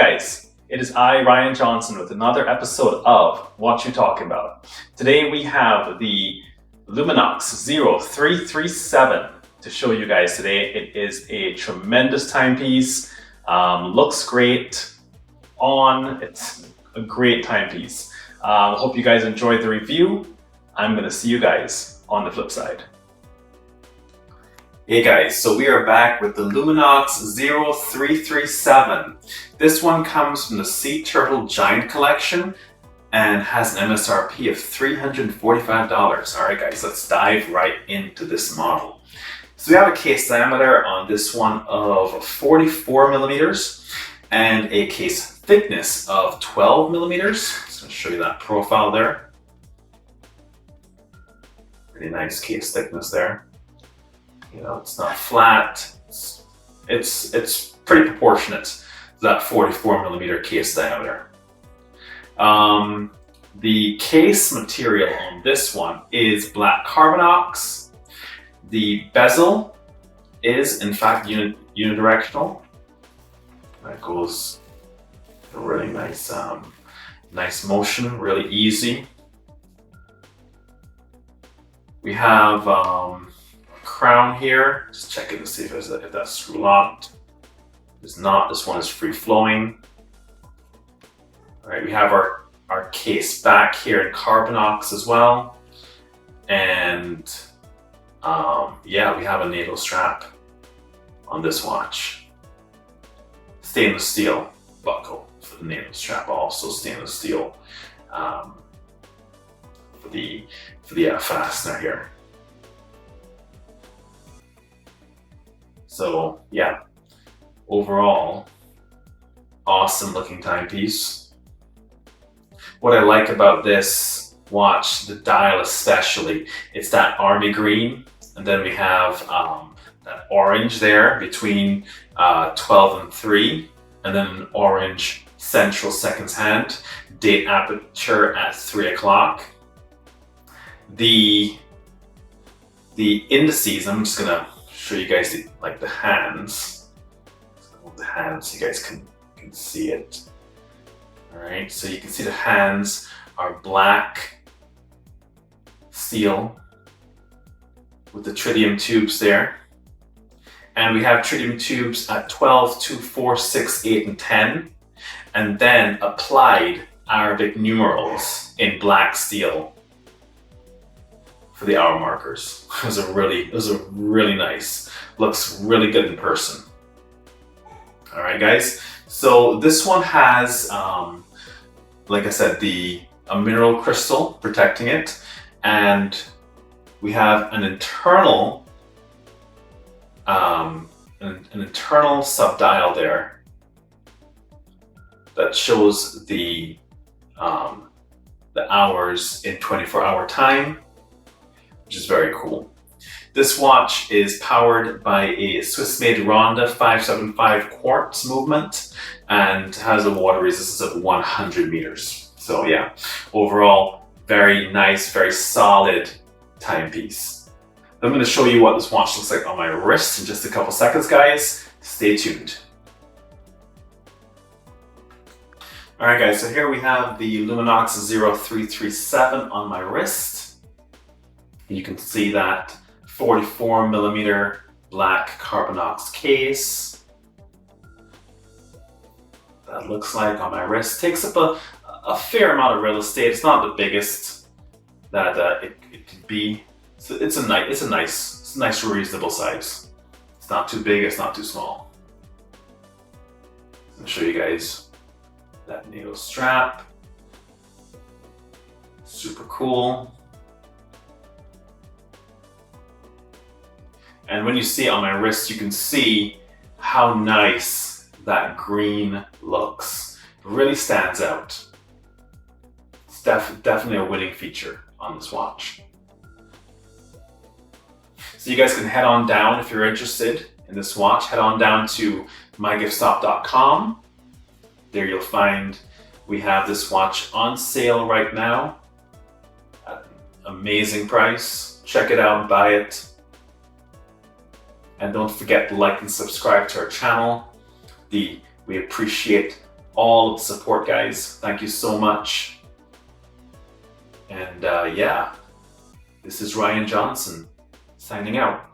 guys, it is I, Ryan Johnson, with another episode of What You Talking About. Today we have the Luminox 0337 to show you guys today. It is a tremendous timepiece, looks great it's a great timepiece. Hope you guys enjoyed the review. I'm gonna see you guys on the flip side. Hey guys, so we are back with the Luminox 0337. This one comes from the Sea Turtle Giant Collection and has an MSRP of $345. All right guys, let's dive right into this model. So we have a case diameter on this one of 44 millimeters and a case thickness of 12 millimeters. So I'll show you that profile there. Pretty nice case thickness there. You know, it's not flat. It's pretty proportionate to that 44 millimeter case diameter. The case material on this one is black Carbonox. The bezel is in fact unidirectional. That goes a really nice, nice motion, really easy. We have crown here, just checking to see if that's screw locked. It's not. This one is free flowing. All right, we have our case back here in Carbonox as well, and yeah, we have a natal strap on this watch. Stainless steel buckle for the natal strap, also stainless steel for the fastener here. So yeah, overall, awesome looking timepiece. What I like about this watch, the dial especially, it's that army green, and then we have that orange there between 12 and 3, and then an orange central seconds hand, date aperture at 3 o'clock. The indices, I'm just gonna show you guys the hands. The hands so you guys can see it. All right, so you can see the hands are black steel with the tritium tubes there. And we have tritium tubes at 12, 2, 4, 6, 8, and 10. And then applied Arabic numerals in black steel for the hour markers. It was a really nice, looks really good in person. All right guys, so this one has, like I said, a mineral crystal protecting it, and we have an internal sub-dial there that shows the hours in 24-hour time, which is very cool. This watch is powered by a Swiss-made Ronda 575 Quartz movement and has a water resistance of 100 meters. So yeah, overall, very nice, very solid timepiece. I'm going to show you what this watch looks like on my wrist in just a couple seconds, guys. Stay tuned. All right, guys, so here we have the Luminox 0337 on my wrist. You can see that 44 millimeter black Carbonox case. That looks like on my wrist. Takes up a fair amount of real estate. It's not the biggest that it could be. So it's a nice reasonable size. It's not too big, it's not too small. I'll show you guys that natal strap. Super cool. And when you see it on my wrist, you can see how nice that green looks. It really stands out. It's definitely a winning feature on this watch. So you guys can head on down if you're interested in this watch. Head on down to mygiftshop.com. There you'll find we have this watch on sale right now at an amazing price. Check it out, buy it. And don't forget to like and subscribe to our channel. We appreciate all of the support, guys. Thank you so much. And yeah, this is Ryan Johnson signing out.